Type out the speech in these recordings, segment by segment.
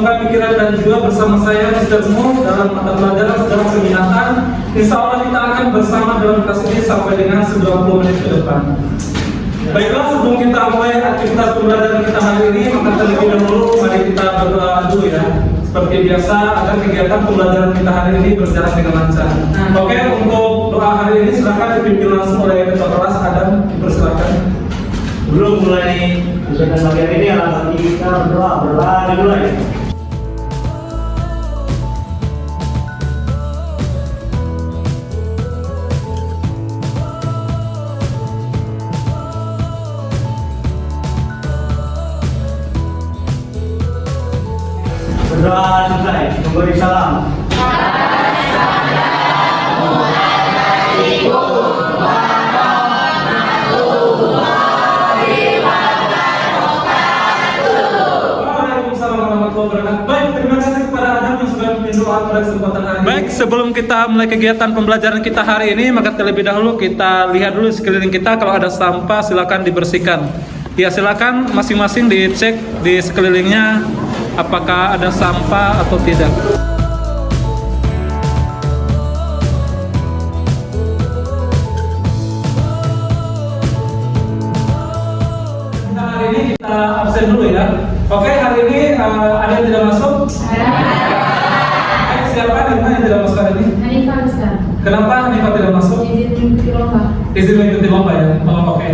membuka pikiran dan jiwa bersama saya, Mr. Mo, dalam mata pelajaran sejarah peminatan. Insya Allah kita akan bersama dalam kelas ini sampai dengan 90 menit ke depan. Baiklah, sebelum kita mulai aktivitas pembelajaran kita hari ini, maka terlebih dahulu mari kita berdoa dulu ya. Seperti biasa, agar kegiatan pembelajaran kita hari ini berjalan dengan lancar. Oke, untuk doa hari ini silakan dipimpin langsung oleh ketua kelas Adam, dipersilakan. Belum mulai kegiatan bagian ini, bagi kita berdoa dimulai. Berdoa selesai, memberi salam. Baik, sebelum kita mulai kegiatan pembelajaran kita hari ini, maka terlebih dahulu kita lihat dulu sekeliling kita. Kalau ada sampah silakan dibersihkan. Ya, silakan masing-masing dicek di sekelilingnya apakah ada sampah atau tidak. Hari ini kita absen dulu ya. Oke, hari ini ada yang tidak masuk? Siapa yang tidak masuk hari ini? Hanifah Ustaz. Kenapa Hanifah tidak masuk? Izin mengikuti lomba. Izin mengikuti lomba ya? Oke.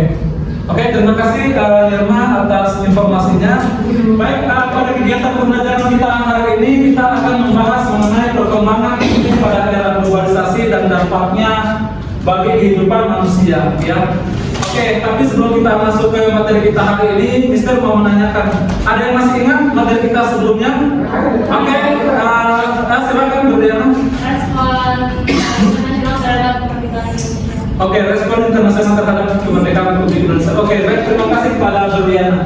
Oke, terima kasih Nirma atas informasinya. Baik, pada kegiatan pembelajaran kita hari ini kita akan membahas mengenai perkembangan pada era globalisasi dan dampaknya bagi kehidupan manusia ya. Oke, tapi sebelum kita masuk ke materi kita hari ini, Mister mau menanyakan, ada yang masih ingat materi kita sebelumnya? Oke, silakan Bu Diana. Respon internasional terhadap kemerdekaan Indonesia. Oke, respon internasional terhadap kemerdekaan Republik Indonesia. Oke, baik, terima kasih kepada Bu Diana.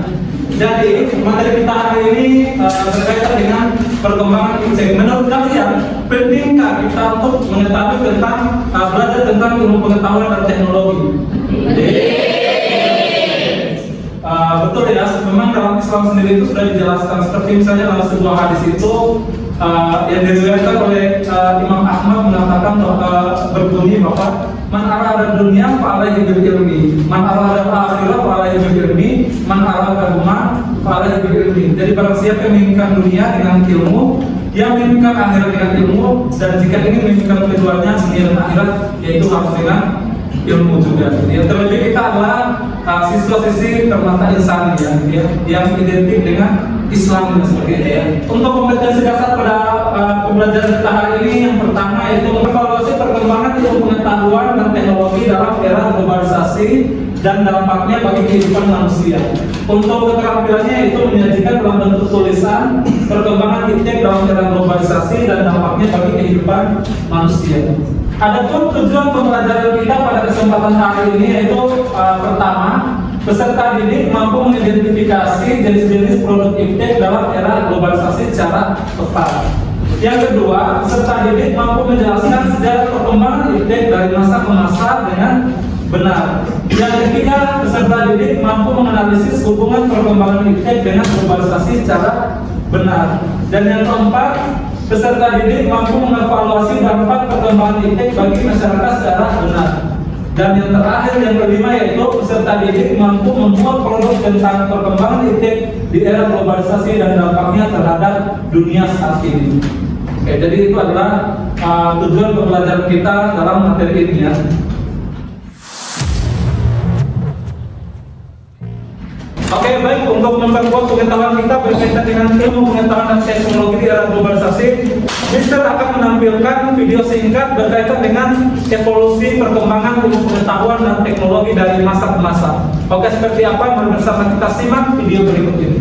Jadi, materi kita hari ini berkaitan dengan perkembangan iptek. Menurut kalian, pentingkah kita untuk mengetahui tentang belajar tentang ilmu pengetahuan dan teknologi? Betul ya, memang dalam Islam sendiri itu sudah dijelaskan. Seperti misalnya dalam sebuah hadis itu yang diriwayatkan oleh Imam Ahmad mengatakan berbunyi bahwa man arada dunya fa alaihi bil ilmi, man arada akhirah fa alaihi bil ilmi, man arada huma fa alaihi bil ilmi. Jadi barang siapa yang menginginkan dunia dengan ilmu, yang menginginkan akhirat dengan ilmu, dan jika ingin menginginkan keduanya dunia dan akhirat, yaitu harus dengan ilmu juga. Yang terlebih kita adalah siswa-siswi permata insan ya, yang identik dengan Islam dan sebagainya ya. Untuk kompetensi dasar pada pembelajaran kita hari ini, yang pertama yaitu mengevaluasi perkembangan ilmu pengetahuan dan teknologi dalam era globalisasi dan dampaknya bagi kehidupan manusia. Untuk keterampilannya itu menyajikan dalam bentuk tulisan perkembangan iptek dalam era globalisasi dan dampaknya bagi kehidupan manusia. Adapun tujuan pembelajaran kita pada kesempatan hari ini yaitu pertama, peserta didik mampu mengidentifikasi jenis-jenis produk iptek dalam era globalisasi secara tepat. Yang kedua, peserta didik mampu menjelaskan sejarah perkembangan iptek dari masa ke masa dengan benar. Yang ketiga, peserta didik mampu menganalisis hubungan perkembangan iptek dengan globalisasi secara benar. Dan yang keempat, peserta didik mampu mengevaluasi dampak perkembangan iptek bagi masyarakat secara benar. Dan yang terakhir, yang kelima, yaitu peserta didik mampu membuat produk tentang perkembangan iptek di era globalisasi dan dampaknya terhadap dunia saat ini. Oke, jadi itu adalah tujuan pembelajaran kita dalam materi ini ya. Oke, baik, untuk memperkuat pengetahuan kita berkaitan dengan ilmu pengetahuan dan teknologi di era globalisasi, Mister akan menampilkan video singkat berkaitan dengan evolusi perkembangan ilmu pengetahuan dan teknologi dari masa ke masa. Oke, seperti apa? Mari bersama kita simak video berikut ini.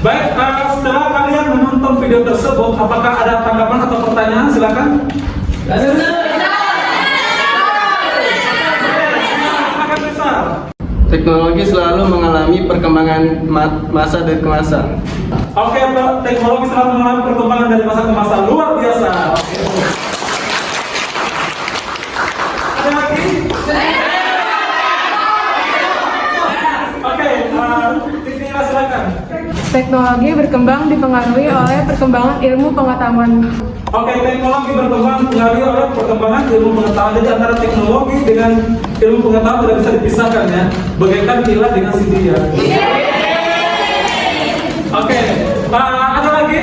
Baik, setelah kalian menonton video tersebut, apakah ada tanggapan atau pertanyaan? Silakan. Silakan besar. Teknologi selalu mengalami perkembangan masa dari ke masa. Oke, teknologi selalu mengalami perkembangan dari masa ke masa, luar biasa. Ada lagi? Oke, Tika silakan. Teknologi berkembang dipengaruhi oleh perkembangan ilmu pengetahuan. Oke, teknologi berkembang dipengaruhi oleh perkembangan ilmu pengetahuan. Jadi antara teknologi dengan ilmu pengetahuan tidak bisa dipisahkan ya. Bagaikan kilat dengan si dia. Oke, ada lagi?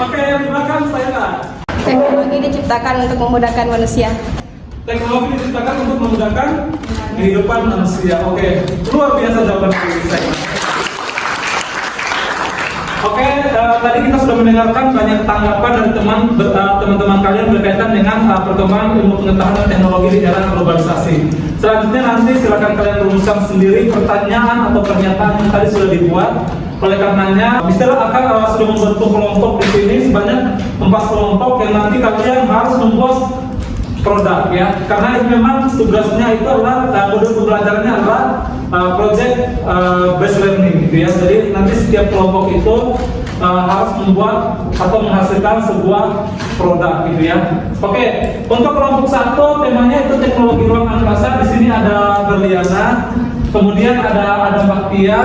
Oke, yang di belakang saya. Teknologi diciptakan untuk memudahkan manusia. Teknologi diciptakan untuk memudahkan kehidupan manusia. Oke, luar biasa jawaban dari saya. Oke, tadi kita sudah mendengarkan banyak tanggapan dari teman-teman kalian berkaitan dengan perkembangan ilmu pengetahuan dan teknologi di era globalisasi. Selanjutnya nanti silakan kalian rumuskan sendiri pertanyaan atau pernyataan yang tadi sudah dibuat. Oleh karenanya, Mister akan sudah membentuk kelompok di sini sebanyak 4 kelompok yang nanti kalian harus membuat produk ya, karena ini memang tugasnya itu adalah modul pembelajarannya adalah project based learning gitu ya. Jadi nanti setiap kelompok itu harus membuat atau menghasilkan sebuah produk gitu ya. Oke, untuk kelompok 1 temanya itu teknologi ruang angkasa. Di sini ada Berliana, kemudian ada Mbak Tia,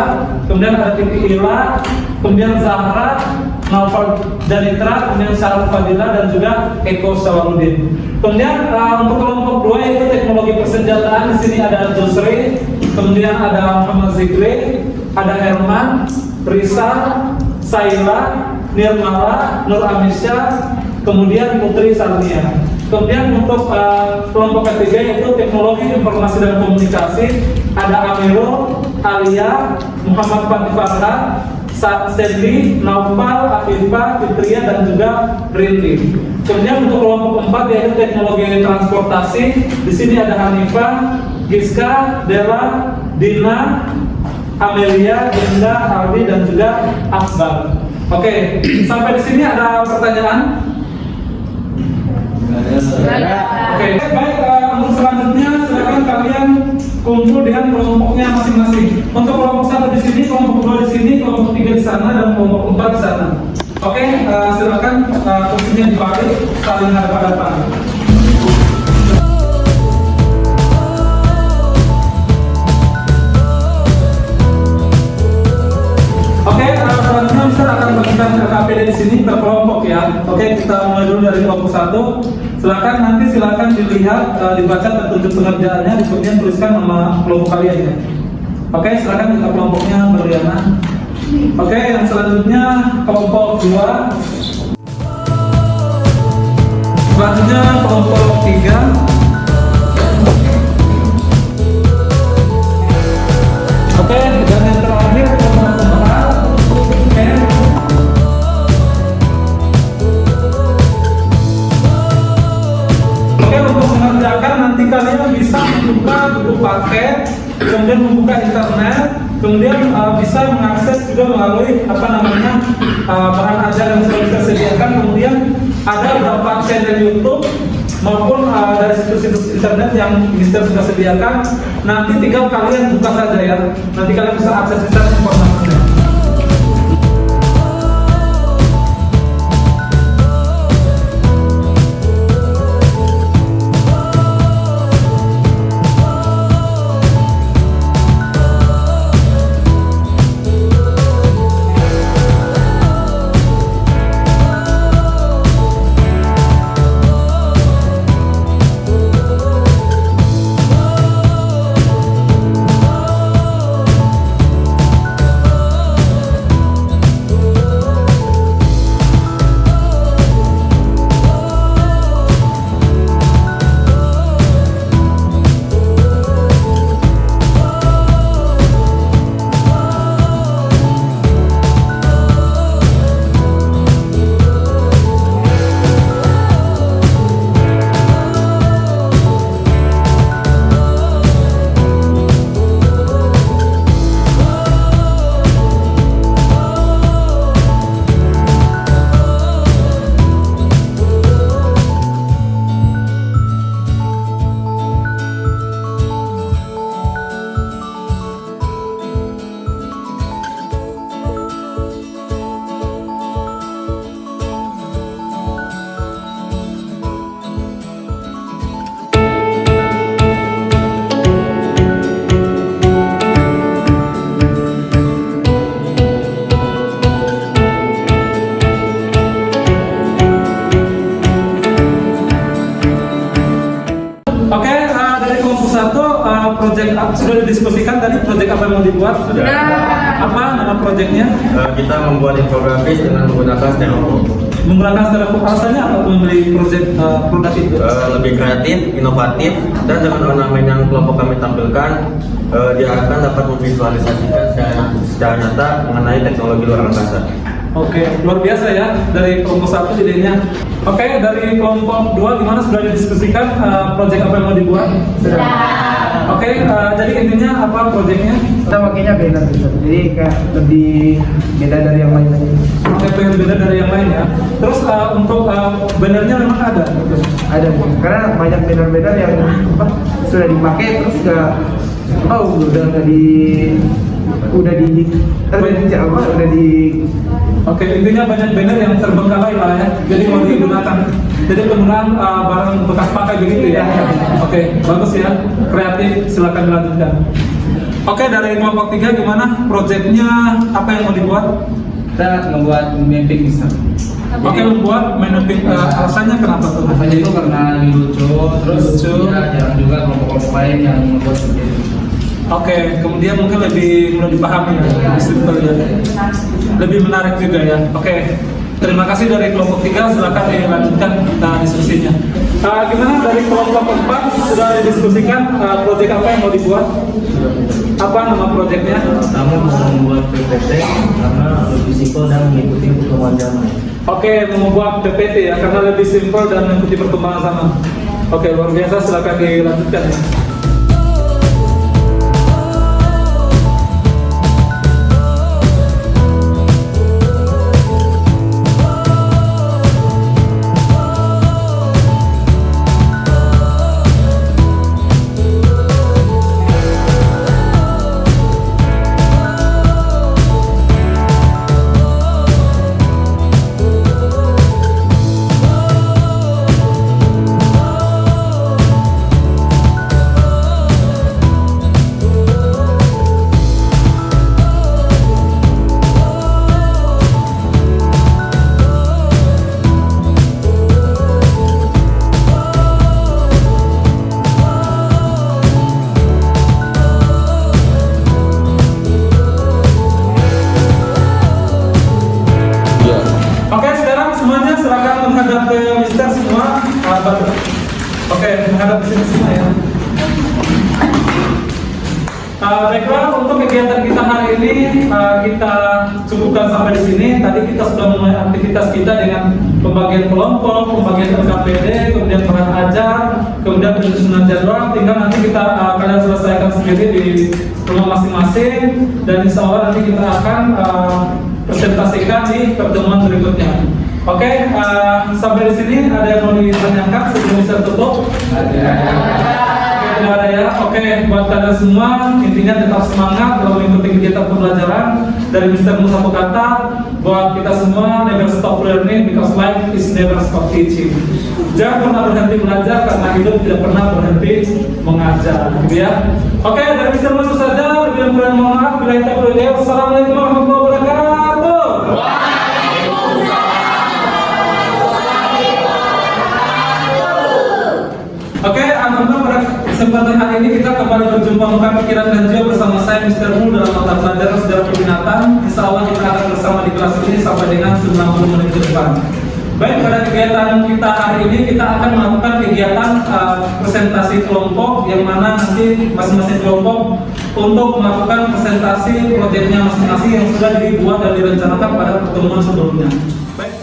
kemudian ada Titi Ila, kemudian Zahra, Naufal Janitra, kemudian Syarul Fadila dan juga Eko Sawarudin. Kemudian untuk kelompok 2 yaitu teknologi persenjataan. Di sini ada Jusri, kemudian ada Muhammad Zikri, ada Herman, Risa, Saila, Nirmala, Nur Amisya, kemudian Putri Sarnia. Kemudian untuk kelompok ketiga yaitu teknologi informasi dan komunikasi, ada Amirul, Alia, Muhammad Fatih Farhan, Sandy, Naufal, Afifah, Fitria dan juga Rindy. Kemudian untuk kelompok 4 yaitu teknologi transportasi. Di sini ada Hanifah, Giska, Dela, Dina, Amelia, Dinda, Aldi dan juga Akbar. Oke, sampai di sini ada pertanyaan? Oke, baik. Untuk selanjutnya silakan kalian kumpul dengan kelompoknya masing-masing. Untuk kelompok 1 di sini, kelompok 2 di sini, kelompok 3 di sana dan kelompok 4 di sana. Oke, silakan kursinya dibalik, saling hadap-hadapan. Oke, selanjutnya Mister akan bagikan KPD di sini per kelompok ya. Oke, kita mulai dulu dari kelompok 1. Silakan dilihat, dibaca petunjuk pengerjaannya, kemudian tuliskan nama kelompok kalian ya. Oke, silakan kita kelompoknya Berliana. Oke, yang selanjutnya kelompok 2. Selanjutnya kelompok 3. Oke, dan yang terakhir kelompok 4. Oke. Oke, untuk mengerjakan nanti kalian bisa membuka buku paket, kemudian membuka internet, kemudian bisa mengakses juga melalui bahan ajar yang sudah kita sediakan. Kemudian ada beberapa channel YouTube maupun dari situs-situs internet yang Mister sudah sediakan. Nanti tinggal kalian buka saja ya. Nanti kalian bisa akses di sana informasinya. proyeknya? Kita membuat infografis dengan menggunakan styrofoam. Menggunakan styrofoam alasannya apa membeli proyek produk itu? Lebih kreatif, inovatif, dan dengan ornamen yang kelompok kami tampilkan diharapkan dapat memvisualisasikan secara nyata mengenai teknologi luar angkasa. Oke, luar biasa ya dari kelompok 1 idenya. Oke, dari kelompok 2 gimana, sudah didiskusikan proyek apa yang mau dibuat? Sudah. Oke, jadi intinya apa proyeknya? Kita makanya beda gitu. Jadi kayak lebih beda dari yang lain. Oke, pengen beda dari yang lain ya. Terus untuk bannernya memang ada? Ada, karena banyak banner-banner yang sudah dipakai terus udah di Oke, intinya banyak banner yang terbengkalai lah ya. Jadi mau digunakan. Jadi penggunaan barang bekas pakai begitu ya. Oke, bagus ya. Kreatif, silakan dilanjutkan. Oke, dari kelompok 3 gimana? Proyeknya apa yang mau dibuat? Kita membuat mapping system. Oke, membuat mapping. Alasannya kenapa tuh? Alasannya itu karena ini lucu, terus Lucu. ya, jarang juga kelompok-kelompok lain yang membuat seperti itu. Oke, kemudian mungkin lebih mudah dipahami ya, simple ya. Lebih menarik juga ya. Oke, terima kasih dari kelompok 3, silakan dilanjutkan diskusinya. Gimana dari kelompok 4, sudah didiskusikan proyek apa yang mau dibuat? Apa nama proyeknya? Kami mau membuat PPT karena lebih simpel dan mengikuti perkembangan zaman. Oke, membuat PPT ya, karena lebih simpel dan mengikuti perkembangan zaman. Oke, luar biasa, silakan dilanjutkan ya. Oke, sekarang semuanya silakan menghadap ke Mister semua. Oke, menghadap ke sini semua ya. Baiklah, untuk kegiatan kita hari ini kita cukupkan sampai di sini. Tadi kita sudah mulai aktivitas kita dengan pembagian kelompok, pembagian RKPD, kemudian peran ajar, kemudian penyusunan jadwal. Tinggal nanti kita kalian selesaikan sendiri di rumah masing-masing, dan insya Allah nanti kita akan presentasikan di pertemuan berikutnya. Oke, sampai di sini ada yang mau ditanyakan sebelum bisa tutup? Tidak ada ya. Oke, buat kalian semua intinya tetap semangat dalam mengikuti kegiatan pembelajaran. Dari Mister Mu satu kata buat kita semua, never stop learning because life is never stop teaching. Jangan pernah berhenti belajar karena hidup tidak pernah berhenti mengajar, gitu ya. Oke, dari Mister Mu itu saja. Lebih kurang mohon maaf. Bila kita berdoa, wassalamualaikum warahmatullahi wabarakatuh. Oke, alhamdulillah pada kesempatan hari ini kita kembali berjumpa muka pikiran dan jiwa bersama saya Mister Mu dalam mata pelajaran sejarah peminatan. Insya Allah kita akan bersama di kelas ini sampai dengan 90 menit ke depan. Baik, pada kegiatan kita hari ini kita akan melakukan kegiatan presentasi kelompok, yang mana nanti masing-masing kelompok untuk melakukan presentasi proyeknya masing-masing yang sudah dibuat dan direncanakan pada pertemuan sebelumnya. Baik.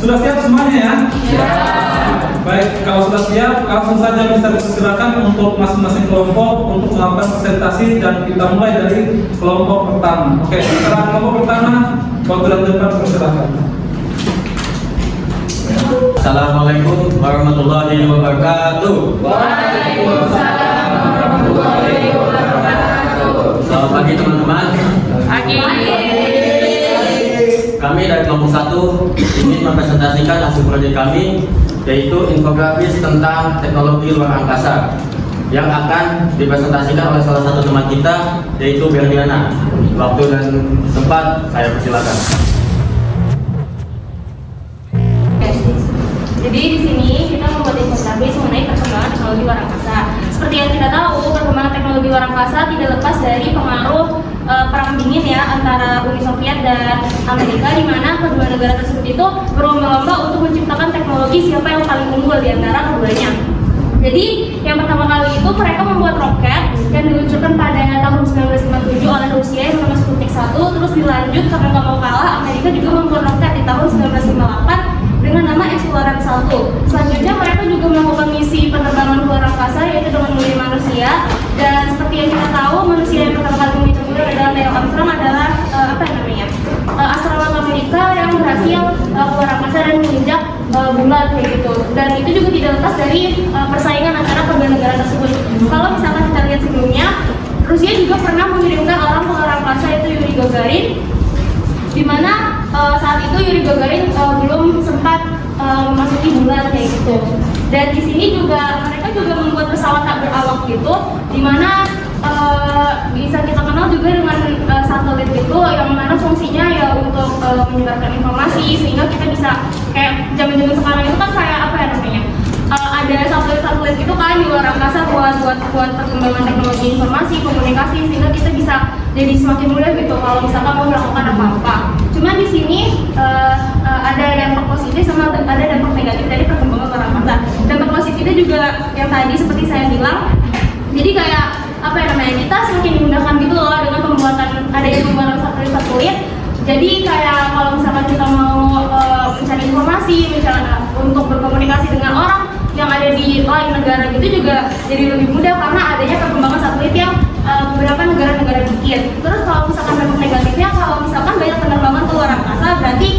Sudah siap semuanya ya? Ya. Baik, kalau sudah siap, langsung saja bisa dipersilakan untuk masing-masing kelompok untuk melakukan presentasi dan kita mulai dari kelompok pertama. Oke, sekarang kelompok pertama, waktu dan tempat persilakan. Assalamualaikum warahmatullahi wabarakatuh. Waalaikumsalam warahmatullahi wabarakatuh. Selamat pagi teman-teman. Pagi. Kami dari kelompok 1 ingin mempresentasikan hasil proyek kami, yaitu infografis tentang teknologi luar angkasa yang akan dipresentasikan oleh salah satu teman kita, yaitu Berliana. Waktu dan tempat saya persilakan. Jadi di sini kita membuat infografis mengenai perkembangan teknologi luar angkasa. Seperti yang kita tahu, perkembangan teknologi luar angkasa tidak lepas dari pengaruh perang dingin ya antara Uni Soviet dan Amerika, di mana kedua negara tersebut itu berlomba-lomba untuk menciptakan teknologi siapa yang paling unggul di antara keduanya. Jadi yang pertama kali itu mereka membuat roket yang diluncurkan pada tahun 1957 oleh Rusia yang bernama Sputnik 1, terus dilanjut karena nggak mau kalah, Amerika juga membuat roket di tahun 1958 dengan nama Explorer 1. Selanjutnya mereka juga melakukan misi penerbangan luar angkasa, yaitu dengan mengirim manusia. Dan seperti yang kita tahu, manusia yang pertama kali mengirim adalah Neil Armstrong, adalah astronot Amerika yang berhasil keluar angkasa dan menginjak bulan kayak gitu. Dan itu juga tidak lepas dari persaingan antara kedua negara tersebut. Kalau misalkan kita lihat sebelumnya, Rusia juga pernah mengirimkan orang ke luar angkasa, yaitu Yuri Gagarin, di mana saat itu Yuri Gagarin belum sempat memasuki bulan kayak gitu. Dan di sini juga mereka juga membuat pesawat tak berawak gitu, di mana bisa kita kenal juga dengan satelit itu, yang mana fungsinya ya untuk menyebarkan informasi, sehingga kita bisa kayak zaman-zaman sekarang itu kan kayak apa ya namanya, ada satelit-satelit itu kan di luar angkasa buat perkembangan teknologi informasi, komunikasi, sehingga kita bisa jadi semakin mudah gitu kalau misalkan mau melakukan apa-apa. Cuma di sini ada dampak positif sama ada dampak negatif dari perkembangan luar angkasa. Dampak positifnya juga yang tadi seperti saya bilang, jadi kayak apa ya namanya, kita semakin dimudahkan gitu loh dengan adanya pembuatan satelit. Jadi kayak kalau misalkan kita mau mencari informasi, misalnya untuk berkomunikasi dengan orang yang ada di lain negara gitu juga jadi lebih mudah karena adanya perkembangan satelit yang beberapa negara-negara bikin. Terus kalau misalkan dampak negatifnya, kalau misalkan banyak penerbangan ke luar angkasa, berarti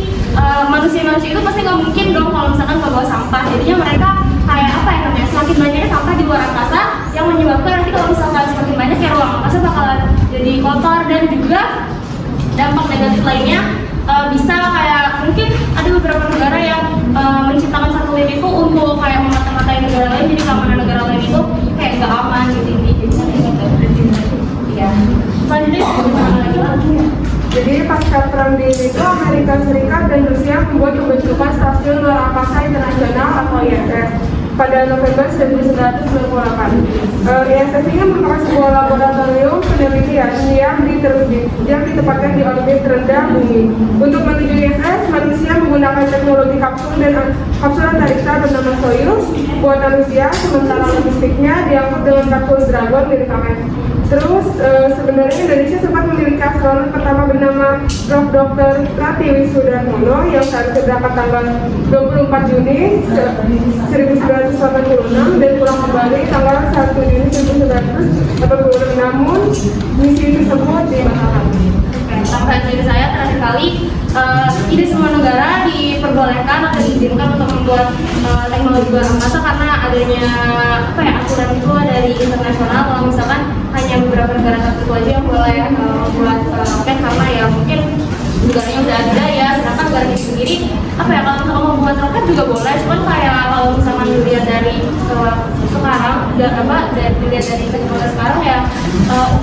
manusia-manusia itu pasti nggak mungkin dong kalau misalkan nggak bawa sampah. Jadinya mereka kayak apa ya namanya, semakin banyaknya sampah di luar angkasa yang menyebabkan nanti kalau misalkan semakin banyak ya ruang angkasa bakalan jadi kotor. Dan juga dampak negatif lainnya bisa kayak mungkin ada beberapa negara yang menciptakan satelit itu untuk kayak memata-matai negara lain, jadi keamanan negara lain itu kayak nggak aman gitu. Iya. Selanjutnya Jadi pasca perang dingin itu Amerika Serikat dan Rusia membuat pembentukan Stasiun Luar Angkasa Internasional atau ISS pada November 1998. ISS ini merupakan sebuah laboratorium penelitian yang ditempatkan di orbit rendah bumi. Untuk menuju ISS, manusia menggunakan teknologi kapsul dan kapsul antariksa bernama Soyuz buatan Rusia, sementara logistiknya diangkut dengan kapsul Dragon milik Amerika. Terus sebenarnya Indonesia sempat memiliki astronot pertama bernama Prof. Dr. Pratiwi Sudarmono yang seharusnya berangkat tanggal 24 Juni 1986 dan pulang kembali tanggal 1 Juni 1986. Namun misi tersebut dibatalkan. Tambahan dari saya, terakhir kali tidak semua negara diperbolehkan atau diizinkan untuk membuat teknologi luar angkasa karena adanya aturan itu dari internasional. Kalau misalkan hanya beberapa negara tertentu aja yang boleh membuat roket karena ya mungkin negaranya udah ada ya, sedangkan negara itu sendiri kalau misalkan mau buat roket juga boleh, cuman kayak kalau misalkan dilihat dari sekarang dilihat dari teknologi sekarang ya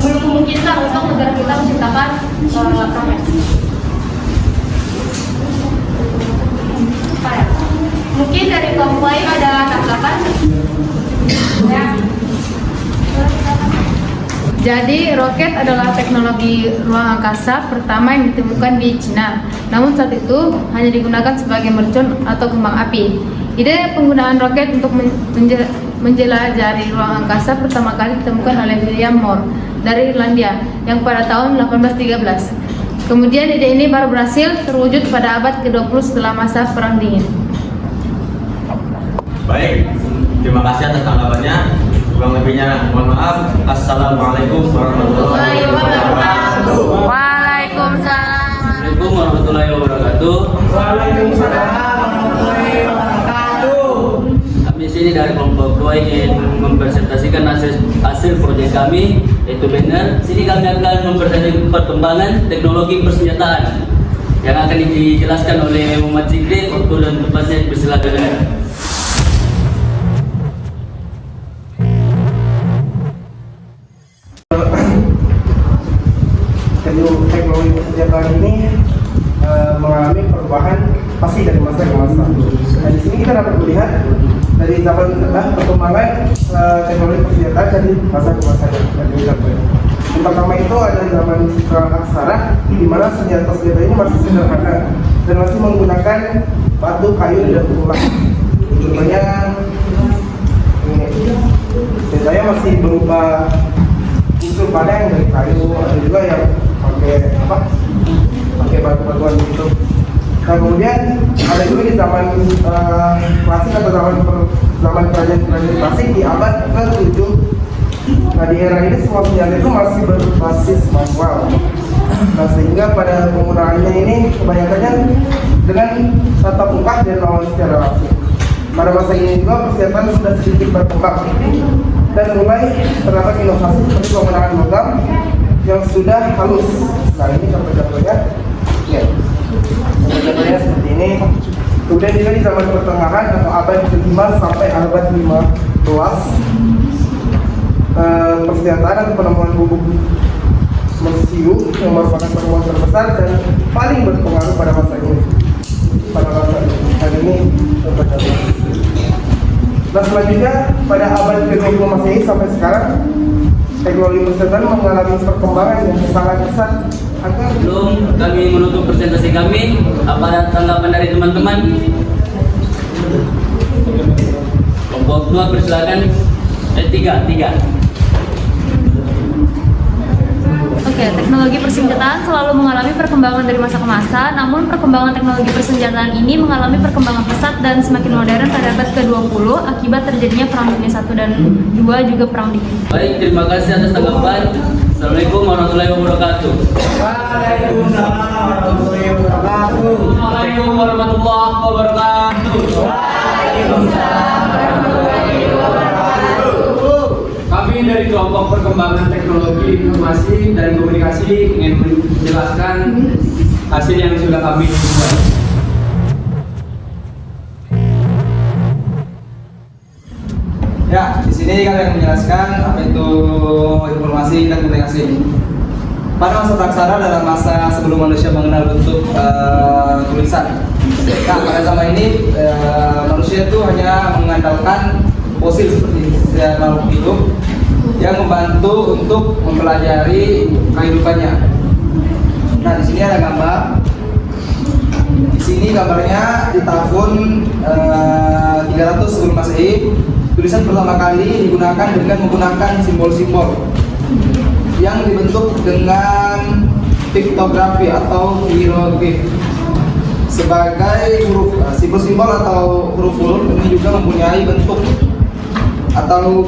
belum memungkinkan untuk negara kita menciptakan roket. Mungkin dari kelompok lain ada tanggapan? Ya. Jadi roket adalah teknologi ruang angkasa pertama yang ditemukan di Cina. Namun saat itu hanya digunakan sebagai mercon atau kembang api. Ide penggunaan roket untuk menjelajahi ruang angkasa pertama kali ditemukan oleh William Moore dari Irlandia yang pada tahun 1813. Kemudian ide ini baru berhasil terwujud pada abad ke-20 setelah masa Perang Dingin. Baik, terima kasih atas tanggapannya. Kurang lebihnya mohon maaf. Assalamualaikum warahmatullahi wabarakatuh. Waalaikumsalam. Assalamualaikum warahmatullahi wabarakatuh. Waalaikumsalam warahmatullahi wabarakatuh. Kami sini dari kelompok 2 ingin mempresentasikan hasil proyek kami, yaitu banner. Sini kami akan mempresentasikan perkembangan teknologi persenjataan yang akan dijelaskan oleh Muhammad Zikri. Waktu dan tempatnya dipersilakan. Teknologi persenjataan ini mengalami perubahan pasti dari masa ke masa. Nah, di sini kita dapat melihat dari zaman perkembangan teknologi persenjataan dari masa ke masa. Yang pertama itu ada zaman perang aksara, di mana senjata-senjata ini masih sederhana dan masih menggunakan batu, kayu, dan tulang. Contohnya ini, senjatanya masih berupa unsur panah dari kayu, ada juga yang pakai batu-batuan gitu. Nah, kemudian ada juga di zaman klasik atau zaman kerajaan klasik di abad ke-7. Nah, di era ini semua senjata itu masih berbasis manual. Nah, sehingga pada penggunaannya ini kebanyakannya dengan tatap muka dan lawan secara langsung. Pada masa ini juga persenjataan sudah sedikit berkembang dan mulai terdapat inovasi seperti penggunaan logam yang sudah halus. Nah, ini contoh-contohnya, ya, contoh-contohnya seperti ini. Kemudian juga di zaman pertengahan atau abad ke-5 sampai abad 15, persenjataan atau penemuan bubuk mesiu yang merupakan penemuan terbesar dan paling berpengaruh pada masa ini. Hari ini contoh-contoh. Nah, selanjutnya pada abad ke-20 Masehi sampai sekarang teknologi persenjataan mengalami perkembangan yang sangat pesat. Sebelum kami menutup presentasi kami, apa ada tanggapan dari teman-teman? Kelompok 2 persilakan. Tiga. Oke, teknologi persenjataan selalu mengalami perkembangan dari masa ke masa, namun perkembangan teknologi persenjataan ini mengalami perkembangan pesat dan semakin modern pada abad ke-20 akibat terjadinya Perang Dunia I dan II juga Perang Dingin. Baik, terima kasih atas tanggapan. Assalamualaikum warahmatullahi wabarakatuh. Waalaikumsalam warahmatullahi wabarakatuh. Assalamualaikum warahmatullahi wabarakatuh. Waalaikumsalam warahmatullahi wabarakatuh. Kami dari kelompok perkembangan teknologi informasi dan komunikasi ingin menjelaskan hasil yang sudah kami buat. Ya, di sini kami akan menjelaskan apa itu informasi dan komunikasi. Pada masa praksara dalam masa sebelum manusia mengenal bentuk tulisan. Nah, pada zaman ini manusia itu hanya mengandalkan fosil seperti makhluk hidup yang membantu untuk mempelajari kehidupannya. Nah, di sini ada gambar. Di sini gambarnya di tahun 300 sebelum Masehi. Tulisan pertama kali digunakan dengan menggunakan simbol-simbol yang dibentuk dengan piktografi atau hieroglif. Sebagai huruf, simbol-simbol atau huruf-huruf ini juga mempunyai bentuk atau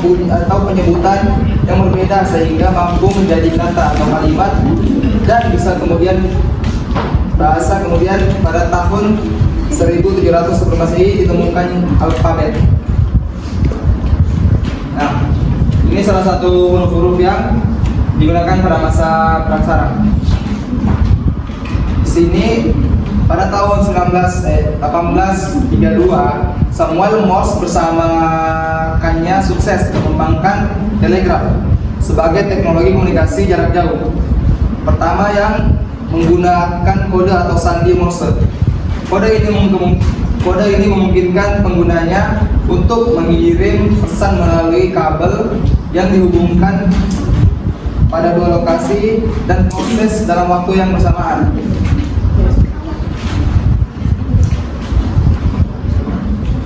penyebutan yang berbeda sehingga mampu menjadi kata atau kalimat dan bisa kemudian bahasa. Kemudian pada tahun 1700 sebelum Masehi ditemukan alfabet. Nah, ini salah satu huruf-huruf yang digunakan pada masa praksara. Di sini pada tahun 1832 Samuel Morse bersama rekannya sukses mengembangkan telegraf sebagai teknologi komunikasi jarak jauh pertama yang menggunakan kode atau sandi Morse. Kode ini memungkinkan penggunanya untuk mengirim pesan melalui kabel yang dihubungkan pada dua lokasi dan proses dalam waktu yang bersamaan.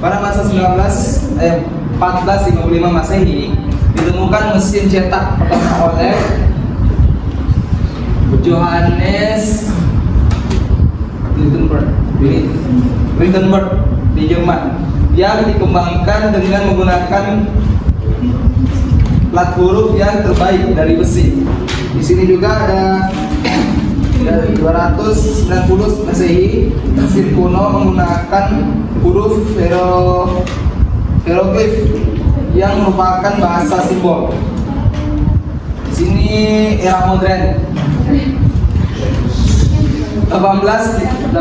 Pada masa 1455 Masehi ditemukan mesin cetak pertama oleh Johannes Gutenberg di Jerman. yang dikembangkan dengan menggunakan plat huruf yang terbaik dari besi. Di sini juga ada dari 290 Masehi, mesin kuno menggunakan huruf hieroglif yang merupakan bahasa simbol. Di sini era modern. 1832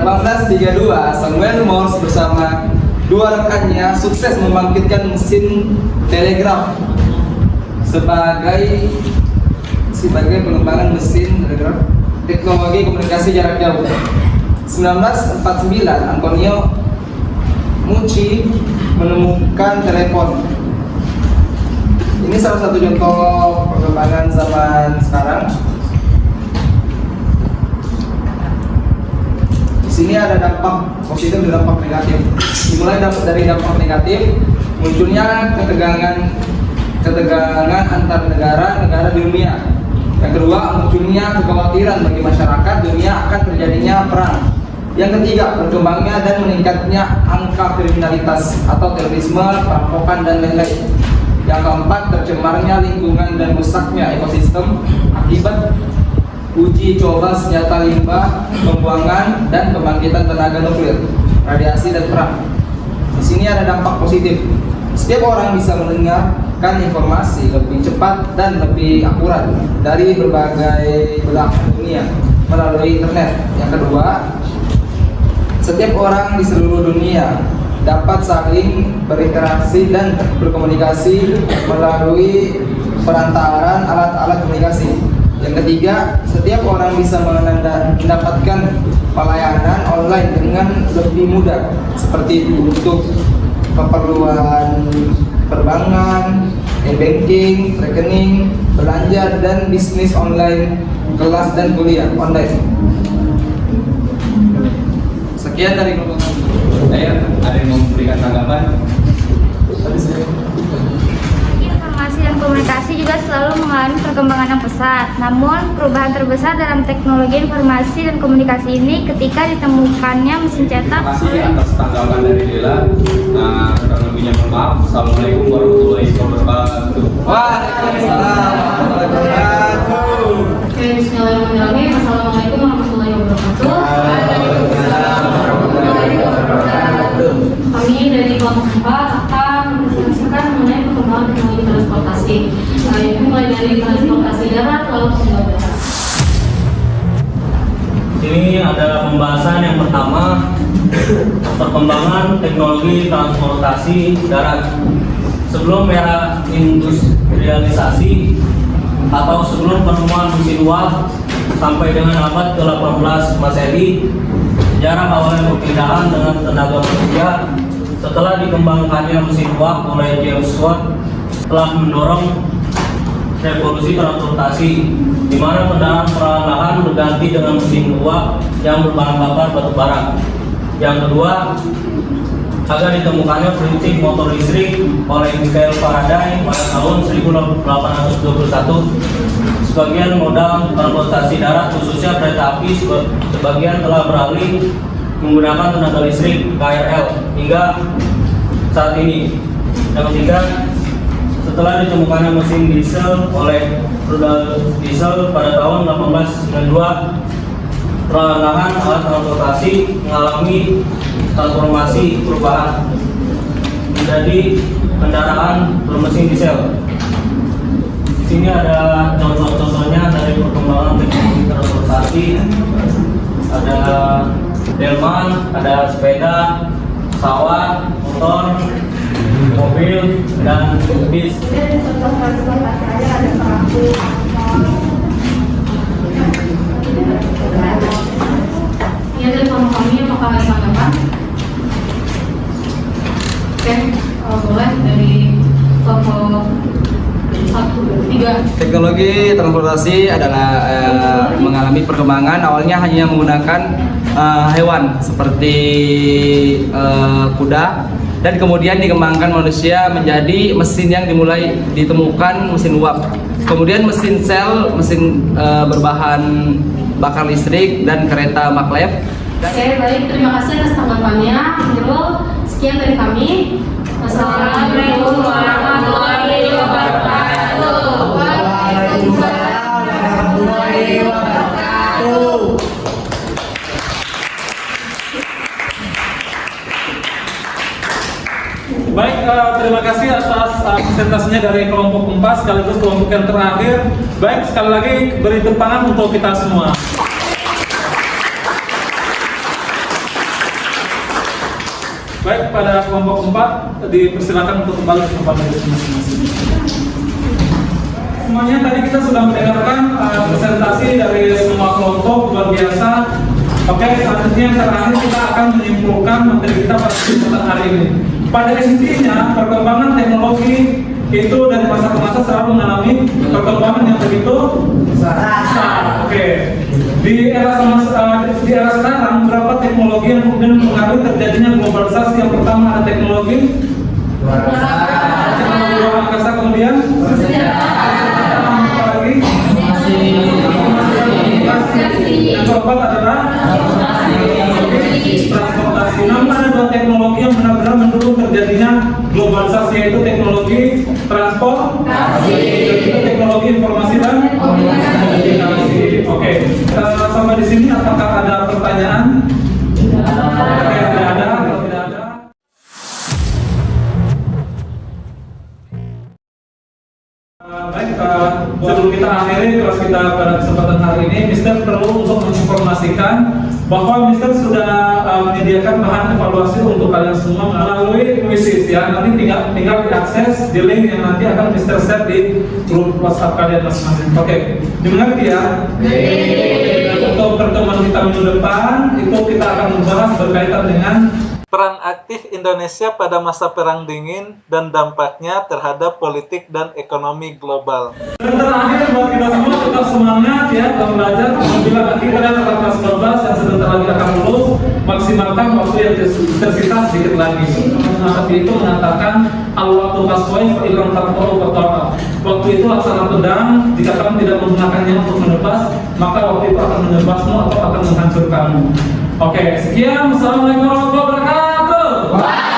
Samuel Morse bersama dua rekannya sukses membangkitkan mesin telegraf sebagai pengembangan mesin telegraf teknologi komunikasi jarak jauh. 1949 Antonio Meucci menemukan telepon. Ini salah satu contoh perkembangan zaman sekarang. Di sini ada dampak positif dan dampak negatif. Dimulai dari dampak negatif, munculnya ketegangan antar negara di dunia. Yang kedua, munculnya kekhawatiran bagi masyarakat dunia akan terjadinya perang. Yang ketiga, berkembangnya dan meningkatnya angka kriminalitas atau terorisme, perampokan dan lain-lain. Yang keempat, tercemarnya lingkungan dan rusaknya ekosistem akibat uji coba senjata limbah, pembuangan dan pembangkitan tenaga nuklir, radiasi dan perang. Di sini ada dampak positif. Setiap orang bisa mendengarkan informasi lebih cepat dan lebih akurat dari berbagai belahan dunia melalui internet. Yang kedua, setiap orang di seluruh dunia dapat saling berinteraksi dan berkomunikasi melalui perantaraan alat-alat komunikasi. Yang ketiga, setiap orang bisa mendapatkan pelayanan online dengan lebih mudah, seperti untuk keperluan perbankan, e-banking, rekening, belanja, dan bisnis online, kelas dan kuliah online. Sekian dari kelompok saya. Ada yang mau memberikan tanggapan? Informasi dan komunikasi juga selalu mengalami perkembangan yang pesat. Namun, perubahan terbesar dalam teknologi informasi dan komunikasi ini ketika ditemukannya mesin cetak. Terima kasih atas tanggapan dari Dela. Nah, kurang lebihnya mohon maaf. Assalamualaikum warahmatullahi wabarakatuh. Waalaikumsalam warahmatullahi wabarakatuh. Oke, bismillahirrahmanirrahim. Assalamualaikum warahmatullahi wabarakatuh. Kami dari kelompok 4 akan mempresentasikan mengenai perkembangan teknologi transportasi. Yaitu mulai dari transportasi darat lalu ke udara. Ini ada pembahasan yang pertama, perkembangan teknologi transportasi darat. Sebelum era industrialisasi atau sebelum penemuan mesin uap sampai dengan abad ke-18 Masehi, sejarah awalnya perpindahan dengan tenaga manusia. Setelah dikembangkannya mesin uap oleh James Watt, telah mendorong revolusi transportasi, di mana kendaraan perlahan berganti dengan mesin uap yang berbahan bakar batu bara. Yang kedua, agar ditemukannya prinsip motor listrik oleh Michael Faraday pada tahun 1821. Sebagian moda transportasi darat, khususnya kereta api, sebagian telah beralih menggunakan tenaga listrik KRL hingga saat ini. Yang ketiga, setelah ditemukannya mesin diesel oleh Rudolf Diesel pada tahun 1892, perlahan-lahan alat transportasi mengalami transformasi perubahan menjadi kendaraan bermesin diesel. Di sini ada contoh-contohnya dari perkembangan teknologi transportasi. Ada delman, ada sepeda, pesawat, motor, mobil, dan bis. Contoh transportasi ada perahu, Ini dari kelompok kami, apakah ada tanggapan? Oke, boleh dari kelompok 1, 3. Teknologi transportasi adalah mengalami perkembangan. Awalnya hanya menggunakan hewan seperti kuda, dan kemudian dikembangkan manusia menjadi mesin yang dimulai ditemukan mesin uap. Kemudian mesin sel, mesin berbahan bakar listrik, dan kereta maglev. Oke, baik, terima kasih atas tanggapannya. Nurul, Sekian dari kami. Wassalamualaikum warahmatullahi wabarakatuh. Waalaikumsalam warahmatullahi wabarakatuh. Baik, terima kasih atas presentasinya dari kelompok 4 sekaligus kelompok yang terakhir. Baik, sekali lagi beri tepuk tangan untuk kita semua. Baik, pada kelompok 4 dipersilakan untuk kembali ke tempat masing-masing. Semuanya tadi kita sudah mendengarkan presentasi dari semua kelompok, luar biasa. Oke, selanjutnya yang terakhir kita akan menyimpulkan materi kita pada kesempatan hari ini. Pada intinya, perkembangan teknologi itu dari masa ke masa selalu mengalami perkembangan yang begitu besar. Oke. Di era sekarang, berapa teknologi yang kemudian mempengaruhi terjadinya globalisasi? Yang pertama ada teknologi luar angkasa, kemudian apa lagi? Yang keempat adalah transportasi. Namun ada dua teknologi yang benar-benar mendukung terjadinya globalisasi, yaitu teknologi transportasi dan juga teknologi informasi dan komunikasi. Oke, sampai di sini apakah ada pertanyaan? Oke, tidak ada. Kalau tidak ada, baik, sebelum kita akhiri kelas kita pada kesempatan hari ini, Mister perlu untuk menginformasikan bahwa Mister sudah menyediakan bahan evaluasi untuk kalian semua melalui Quizzes ya. Nanti tinggal diakses di link yang nanti akan Mister share di grup WhatsApp kalian masing-masing. Oke, dimengerti ya? Untuk pertemuan kita minggu depan itu kita akan membahas berkaitan dengan peran aktif Indonesia pada masa Perang Dingin dan dampaknya terhadap politik dan ekonomi global. Dan terakhir buat kita semua tetap semangat ya dalam belajar. Apabila nanti kalian tetap kelas 12 yang sebentar lagi akan lulus, maksimalkan waktu yang tersisa sedikit lagi. Nabi itu mengatakan al-waktu kaswai fa'ilam tarqa'u qatara. Waktu itu laksana pedang, jika kamu tidak menggunakannya untuk menebas, maka waktu itu akan menebasmu atau akan menghancurkanmu. Oke, sekian. Assalamualaikum warahmatullahi wabarakatuh.